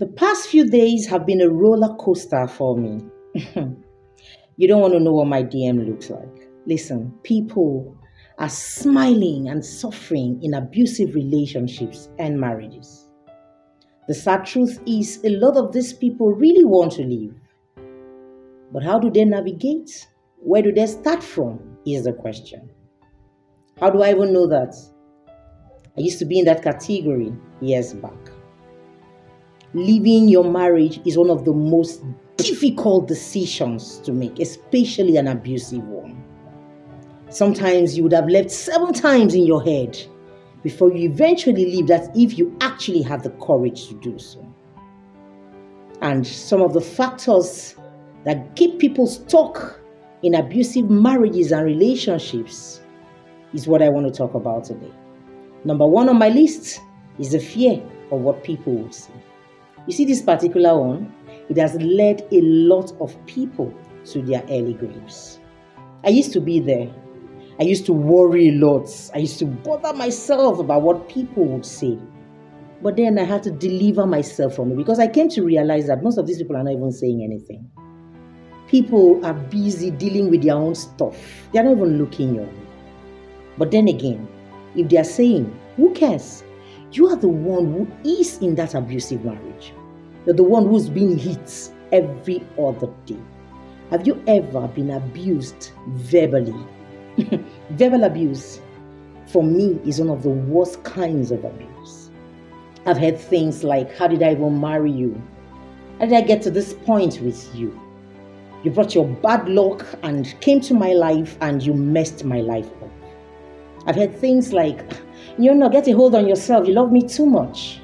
The past few days have been a roller coaster for me. You don't want to know what my DM looks like. Listen, people are smiling and suffering in abusive relationships and marriages. The sad truth is, a lot of these people really want to leave. But how do they navigate? Where do they start from? Is the question. How do I even know that? I used to be in that category years back. Leaving your marriage is one of the most difficult decisions to make, especially an abusive one. Sometimes you would have left 7 times in your head before you eventually leave, that if you actually have the courage to do so. And some of the factors that keep people stuck in abusive marriages and relationships is what I want to talk about today. Number 1 on my list is the fear of what people will say. You see, this particular one, it has led a lot of people to their early graves. I used to be there. I used to worry a lot. I used to bother myself about what people would say. But then I had to deliver myself from it, because I came to realize that most of these people are not even saying anything. People are busy dealing with their own stuff. They're not even looking your way. But then again, if they are saying, who cares? You are the one who is in that abusive marriage. You're the one who's being hit every other day. Have you ever been abused verbally? Verbal abuse, for me, is one of the worst kinds of abuse. I've heard things like, how did I even marry you? How did I get to this point with you? You brought your bad luck and came to my life and you messed my life up. I've heard things like, get a hold on yourself, you love me too much.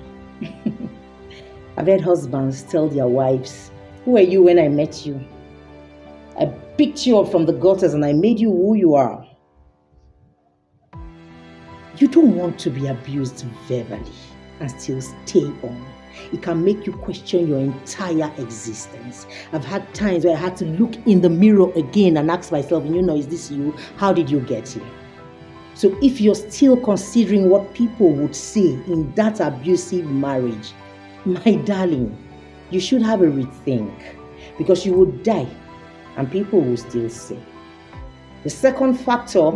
I've heard husbands tell their wives, who were you when I met you? I picked you up from the gutters and I made you who you are. You don't want to be abused verbally and still stay on. It can make you question your entire existence. I've had times where I had to look in the mirror again and ask myself, is this you? How did you get here? So if you're still considering what people would say in that abusive marriage, my darling, you should have a rethink, because you would die and people will still say. The second factor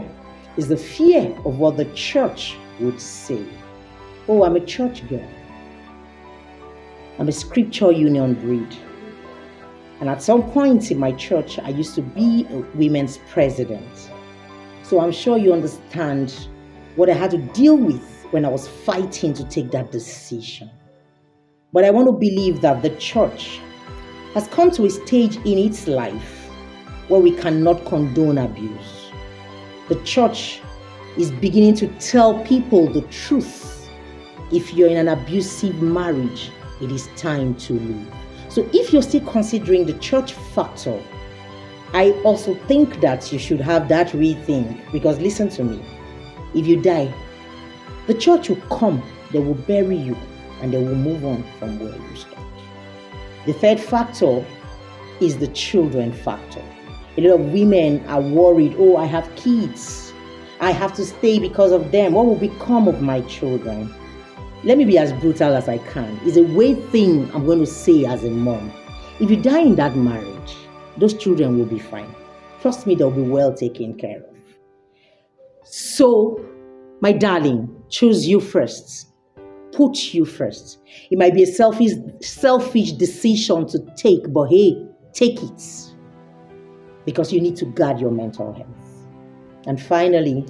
is the fear of what the church would say. Oh, I'm a church girl. I'm a scripture union breed. And at some point in my church, I used to be a women's president. So I'm sure you understand what I had to deal with when I was fighting to take that decision. But I want to believe that the church has come to a stage in its life where we cannot condone abuse. The church is beginning to tell people the truth. If you're in an abusive marriage, it is time to leave. So if you're still considering the church factor, I also think that you should have that rethink, because listen to me, if you die, the church will come, they will bury you, and they will move on from where you start. The third factor is the children factor. A lot of women are worried, oh, I have kids, I have to stay because of them. What will become of my children? Let me be as brutal as I can. It's a weird thing I'm going to say as a mom. If you die in that marriage, those children will be fine. Trust me, they'll be well taken care of. So, my darling, choose you first. Put you first. It might be a selfish decision to take, but hey, take it. Because you need to guard your mental health. And finally,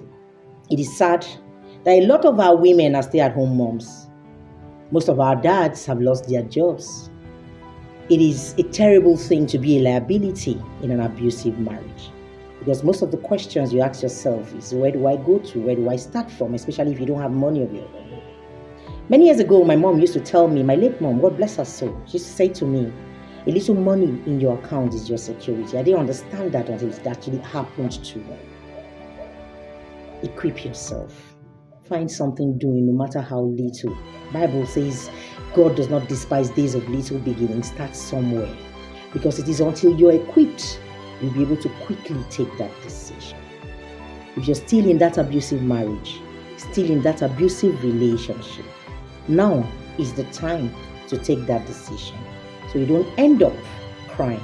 it is sad that a lot of our women are stay-at-home moms. Most of our dads have lost their jobs. It is a terrible thing to be a liability in an abusive marriage. Because most of the questions you ask yourself is, where do I go to? Where do I start from? Especially if you don't have money of your own. Many years ago, my mom used to tell me, my late mom, God bless her soul, she used to say to me, a little money in your account is your security. I didn't understand that until it actually happened to me. Equip yourself. Find something doing, no matter how little. Bible says God does not despise days of little beginnings. Start somewhere. Because it is until you're equipped, you'll be able to quickly take that decision. If you're still in that abusive marriage, still in that abusive relationship, now is the time to take that decision so you don't end up crying.